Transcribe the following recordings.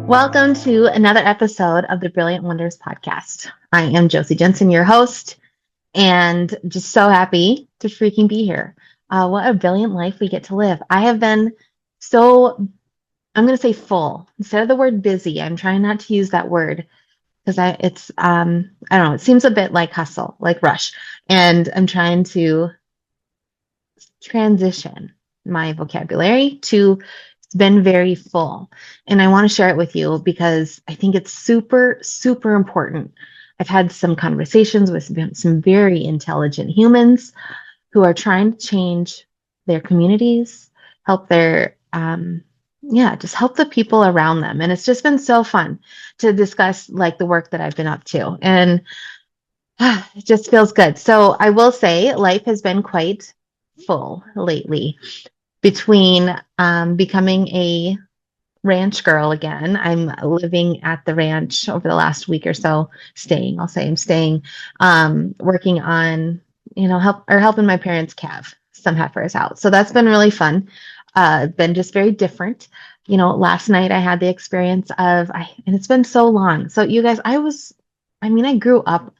Welcome to another episode of the Brilliant Wonders podcast. I am Josie Jensen, your host, and just so happy to freaking be here. What a brilliant life we get to live. I have been so, I'm going to say full. Instead of the word busy, I'm trying not to use that word because I don't know, it seems a bit like hustle, like rush. And I'm trying to transition my vocabulary to it's been very full. And I want to share it with you because I think it's super, super important. I've had some conversations with some very intelligent humans who are trying to change their communities, help just help the people around them. And it's just been so fun to discuss like the work that I've been up to. And it just feels good. So I will say life has been quite full lately between becoming a ranch girl again. I'm living at the ranch over the last week or so, staying. I'll say I'm staying, working on, helping my parents calve some heifers out. So that's been really fun. Been just very different. Last night I had the experience and it's been so long. So you guys, I grew up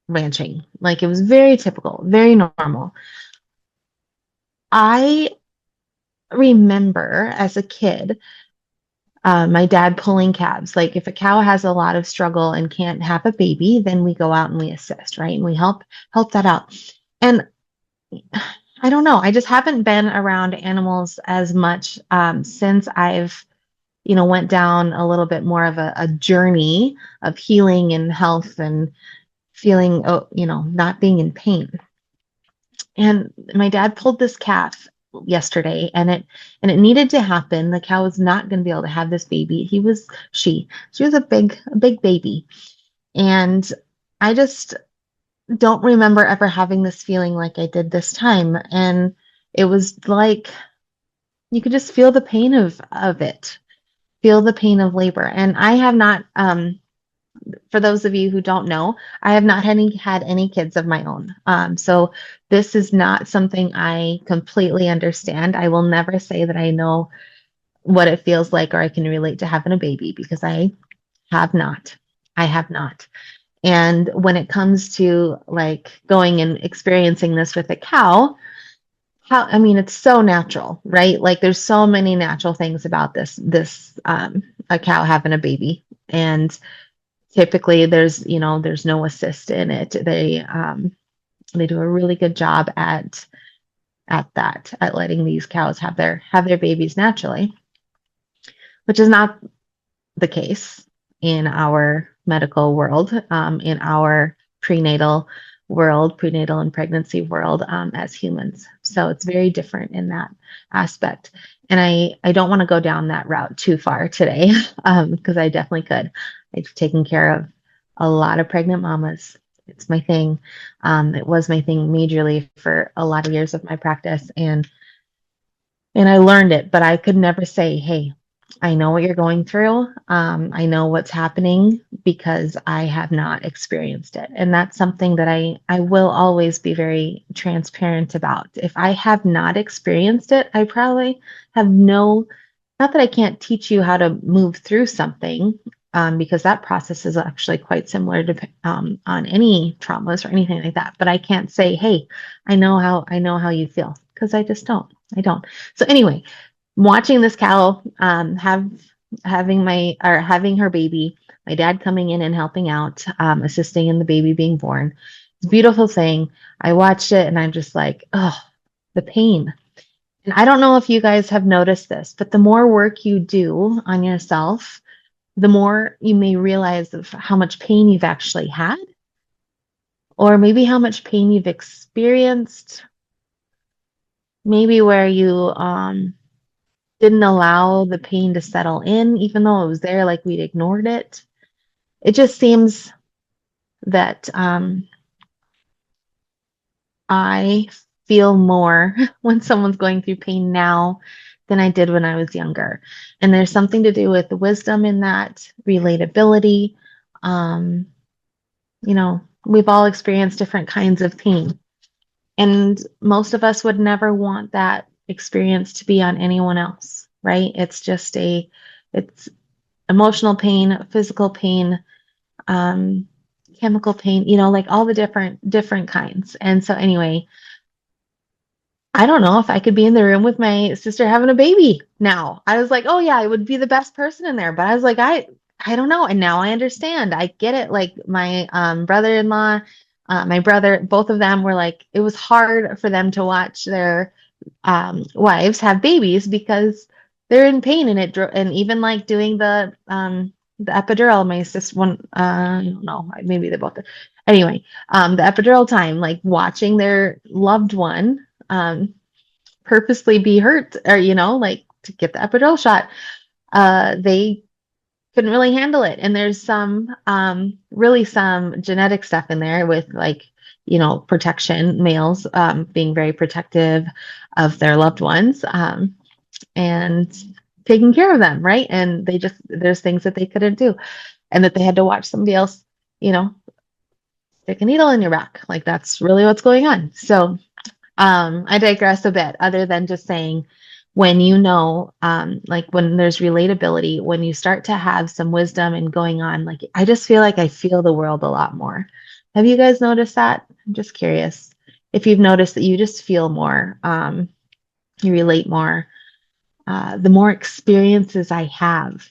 ranching. Like it was very typical, very normal. I remember as a kid, my dad pulling calves. Like if a cow has a lot of struggle and can't have a baby, then we go out and we assist, right? And we help that out. And I don't know, I just haven't been around animals as much since I've went down a little bit more of a journey of healing and health and feeling, not being in pain. And my dad pulled this calf yesterday and it needed to happen. The cow was not going to be able to have this baby. She was a big baby. And I just don't remember ever having this feeling like I did this time. And it was like you could just feel the pain of it, feel the pain of labor. And I have not for those of you who don't know, I have not had any kids of my own. So this is not something I completely understand. I will never say that I know what it feels like or I can relate to having a baby because I have not. I have not. And when it comes to like going and experiencing this with a cow, it's so natural, right? Like there's so many natural things about this a cow having a baby. And typically there's no assist in it. They do a really good job at letting these cows have their babies naturally, which is not the case in our medical world, in our prenatal and pregnancy world, as humans. So it's very different in that aspect. And I don't want to go down that route too far today, because I definitely could. I've taken care of a lot of pregnant mamas. It's my thing. It was my thing majorly for a lot of years of my practice, and I learned it, but I could never say, hey, I know what you're going through. I know what's happening because I have not experienced it. And that's something that I will always be very transparent about. If I have not experienced it, I probably have not that I can't teach you how to move through something, because that process is actually quite similar to on any traumas or anything like that. But I can't say, hey, I know how you feel, because I just don't. I don't. So anyway, watching this cow having her baby, my dad coming in and helping out, assisting in the baby being born. It's a beautiful thing. I watched it and I'm just like, oh, the pain. And I don't know if you guys have noticed this, but the more work you do on yourself, the more you may realize of how much pain you've actually had, or maybe how much pain you've experienced, maybe where you didn't allow the pain to settle in, even though it was there, like we'd ignored it. It just seems that I feel more when someone's going through pain now than I did when I was younger. And there's something to do with the wisdom in that, relatability. Um, we've all experienced different kinds of pain. And most of us would never want that experience to be on anyone else, right? It's emotional pain, physical pain, um, chemical pain, like all the different kinds. And so anyway, I don't know if I could be in the room with my sister having a baby now. I was like, oh yeah, I would be the best person in there. But I was like, I don't know. And now I understand. I get it. Like my brother-in-law, my brother, both of them were like, it was hard for them to watch their wives have babies because they're in pain, and and even like doing the epidural. My sister one, I don't know, maybe they both. Anyway, the epidural time, like watching their loved one purposely be hurt, or like to get the epidural shot, they couldn't really handle it. And there's some really some genetic stuff in there with like, protection, males being very protective of their loved ones, and taking care of them, right? And there's things that they couldn't do, and that they had to watch somebody else, you know, stick a needle in your back. Like that's really what's going on. So I digress a bit, other than just saying, when like when there's relatability, when you start to have some wisdom and going on, like I just feel like I feel the world a lot more. Have you guys noticed that? I'm just curious if you've noticed that you just feel more, you relate more. The more experiences I have,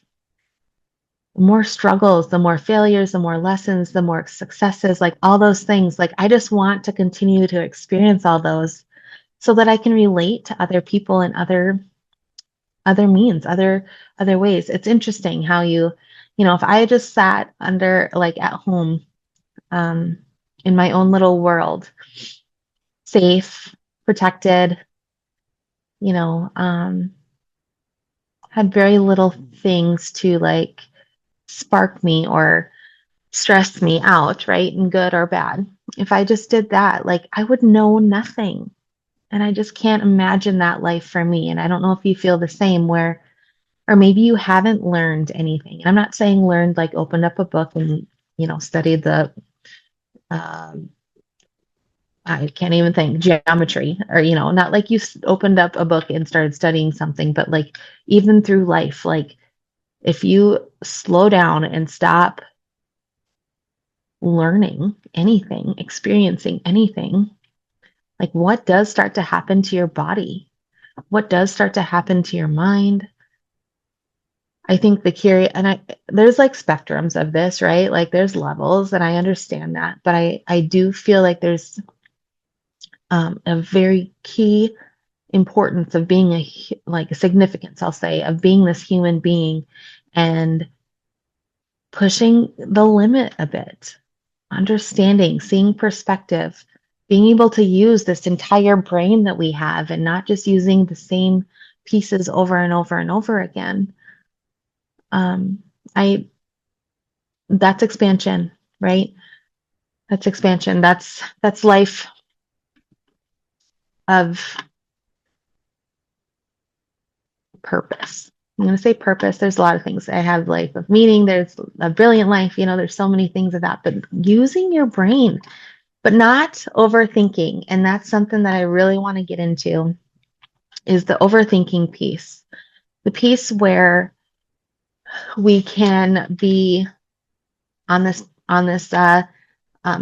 the more struggles, the more failures, the more lessons, the more successes, like all those things. Like I just want to continue to experience all those so that I can relate to other people in other means, other ways. It's interesting how if I just sat under like at home, um, in my own little world, safe, protected, you know, um, had very little things to like spark me or stress me out, right? And good or bad. If I just did that, like I would know nothing. And I just can't imagine that life for me. And I don't know if you feel the same, where, or maybe you haven't learned anything. And I'm not saying learned like opened up a book and, studied the, um, I can't even think, geometry, or, not like you opened up a book and started studying something, but like even through life, like if you slow down and stop learning anything, experiencing anything, like what does start to happen to your body? What does start to happen to your mind? I think there's like spectrums of this, right? Like there's levels, and I understand that, but I do feel like there's a very key importance of being like a significance, I'll say, of being this human being and pushing the limit a bit, understanding, seeing perspective, being able to use this entire brain that we have and not just using the same pieces over and over and over again. Um, I That's expansion, right? That's expansion. That's life of purpose. I'm going to say purpose. There's a lot of things. I have life of meaning. There's a brilliant life. There's so many things of that, but using your brain, but not overthinking. And that's something that I really want to get into, is the overthinking piece. The piece where we can be on this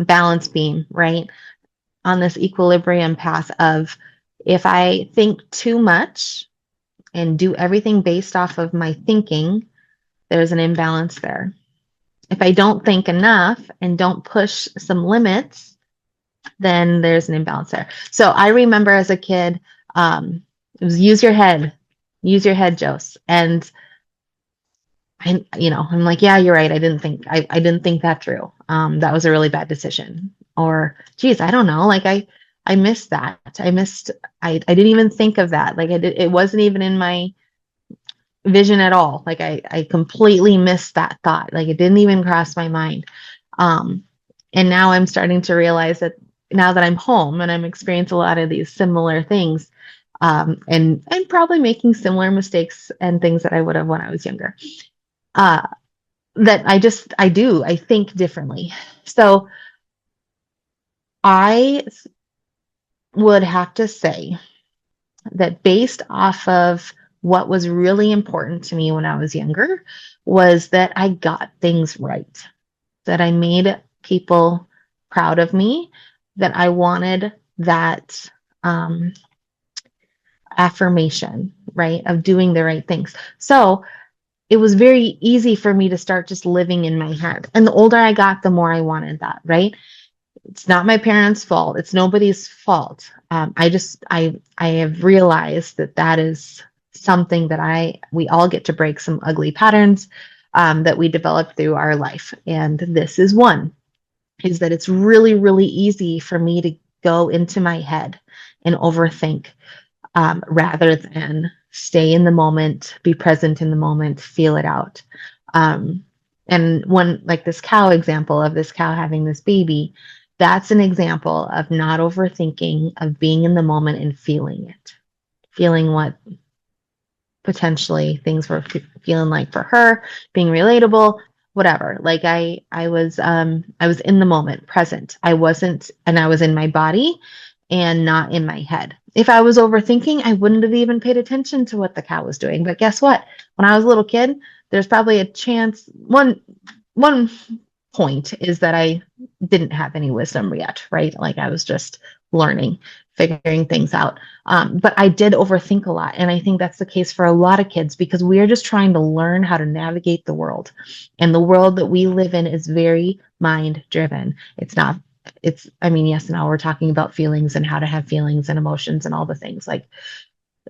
balance beam, right? On this equilibrium path of, if I think too much and do everything based off of my thinking, there's an imbalance there. If I don't think enough and don't push some limits, then there's an imbalance there. So I remember as a kid, it was use your head, Jos. And I'm like, yeah, you're right. I didn't think that through. That was a really bad decision. Or, geez, I don't know. Like I missed that. I didn't even think of that. Like it wasn't even in my vision at all. Like I completely missed that thought. Like it didn't even cross my mind. Um, and now I'm starting to realize that now that I'm home and I'm experiencing a lot of these similar things, and probably making similar mistakes and things that I would have when I was younger. That I think differently. So I would have to say that based off of what was really important to me when I was younger was that I got things right, that I made people proud of me, that I wanted that um, affirmation, right, of doing the right things. So it was very easy for me to start just living in my head. And the older I got, the more I wanted that, right? It's not my parents' fault. It's nobody's fault. I have realized that that is something that we all get to break some ugly patterns that we develop through our life. And this is one, is that it's really, really easy for me to go into my head and overthink rather than stay in the moment, be present in the moment, feel it out. Um, and when, like this cow example of this cow having this baby, that's an example of not overthinking, of being in the moment and feeling it, feeling what potentially things were feeling like for her, being relatable, whatever. Like I was in the moment, present. I wasn't, and I was in my body and not in my head. If I was overthinking, I wouldn't have even paid attention to what the cow was doing. But guess what? When I was a little kid, there's probably a chance, one point is that I didn't have any wisdom yet, right? Like I was just learning, figuring things out. But I did overthink a lot. And I think that's the case for a lot of kids because we are just trying to learn how to navigate the world. And the world that we live in is very mind driven. It's not, I mean, yes, now we're talking about feelings and how to have feelings and emotions and all the things like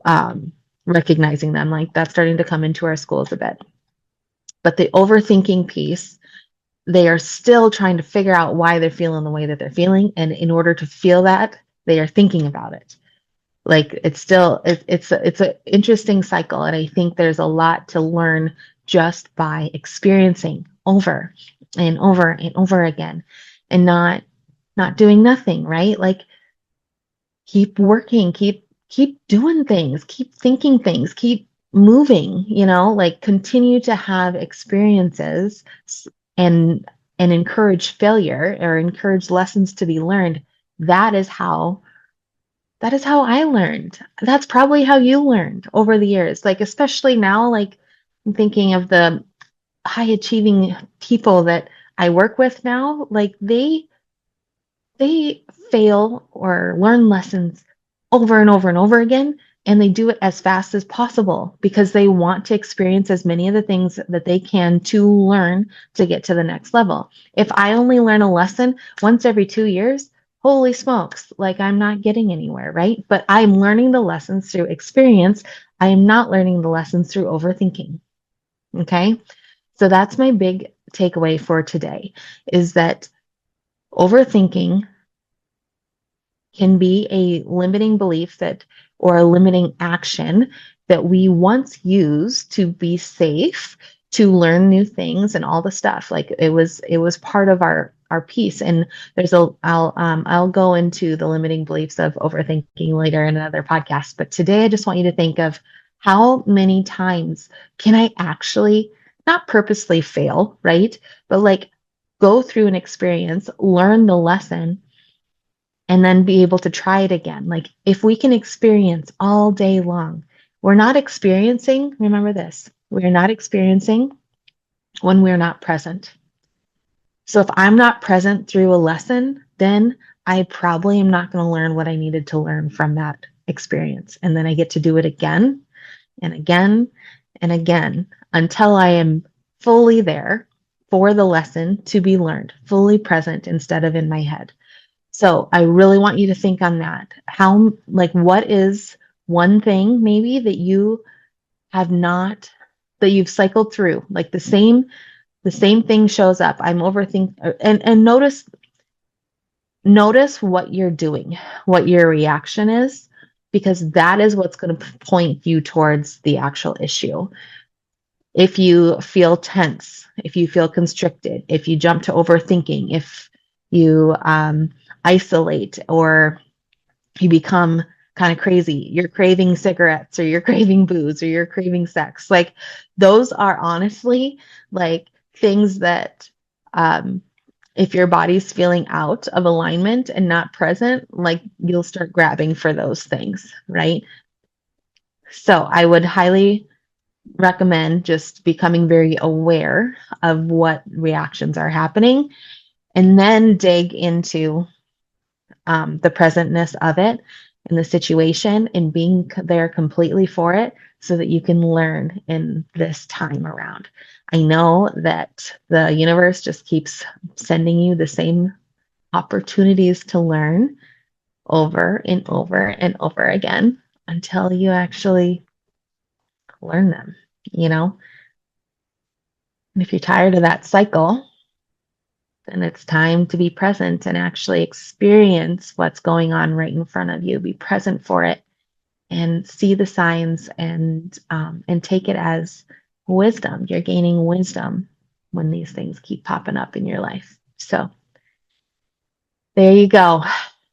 um, recognizing them, like that's starting to come into our schools a bit. But the overthinking piece, they are still trying to figure out why they're feeling the way that they're feeling. And in order to feel that, they are thinking about it. Like it's still, it's an interesting cycle. And I think there's a lot to learn just by experiencing over and over and over again and not doing nothing, right? Like keep working, keep doing things, keep thinking things, keep moving, like continue to have experiences and encourage failure or encourage lessons to be learned. That is how I learned. That's probably how you learned over the years. Like especially now, like I'm thinking of the high achieving people that I work with now, like they fail or learn lessons over and over and over again, and they do it as fast as possible because they want to experience as many of the things that they can to learn to get to the next level. If I only learn a lesson once every 2 years, holy smokes, like I'm not getting anywhere, right? But I'm learning the lessons through experience. I am not learning the lessons through overthinking. Okay. So that's my big takeaway for today is that overthinking can be a limiting belief or a limiting action that we once used to be safe, to learn new things and all the stuff. Like it was part of our piece. And I'll go into the limiting beliefs of overthinking later in another podcast. But today I just want you to think of how many times can I actually not purposely fail, right? But like go through an experience, learn the lesson, and then be able to try it again. Like if we can experience all day long, we're not experiencing, remember this, we're not experiencing when we're not present. So if I'm not present through a lesson, then I probably am not going to learn what I needed to learn from that experience. And then I get to do it again and again and again until I am fully there for the lesson to be learned, fully present instead of in my head. So I really want you to think on that. What is one thing maybe that you have not, that you've cycled through? Like the same thing shows up. I'm overthinking, and notice what you're doing, what your reaction is, because that is what's going to point you towards the actual issue. If you feel tense, if you feel constricted, if you jump to overthinking, if you isolate or you become kind of crazy, you're craving cigarettes or you're craving booze or you're craving sex, like those are honestly like things that if your body's feeling out of alignment and not present, like you'll start grabbing for those things, right? So I would highly recommend just becoming very aware of what reactions are happening and then dig into the presentness of it and the situation and being there completely for it so that you can learn in this time around. I know that the universe just keeps sending you the same opportunities to learn over and over and over again until you actually learn them, you know? And if you're tired of that cycle, then it's time to be present and actually experience what's going on right in front of you. Be present for it and see the signs and take it as wisdom. You're gaining wisdom when these things keep popping up in your life. So there you go.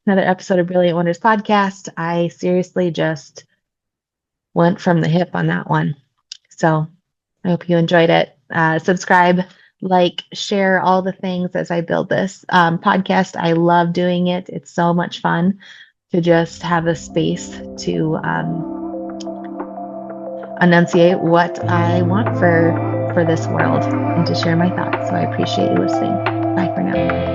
Another episode of Brilliant Wonders podcast. I seriously just went from the hip on that one. So I hope you enjoyed it. Subscribe, like, share all the things as I build this podcast. I love doing it. It's so much fun to just have a space to enunciate what I want for this world and to share my thoughts. So I appreciate you listening. Bye for now.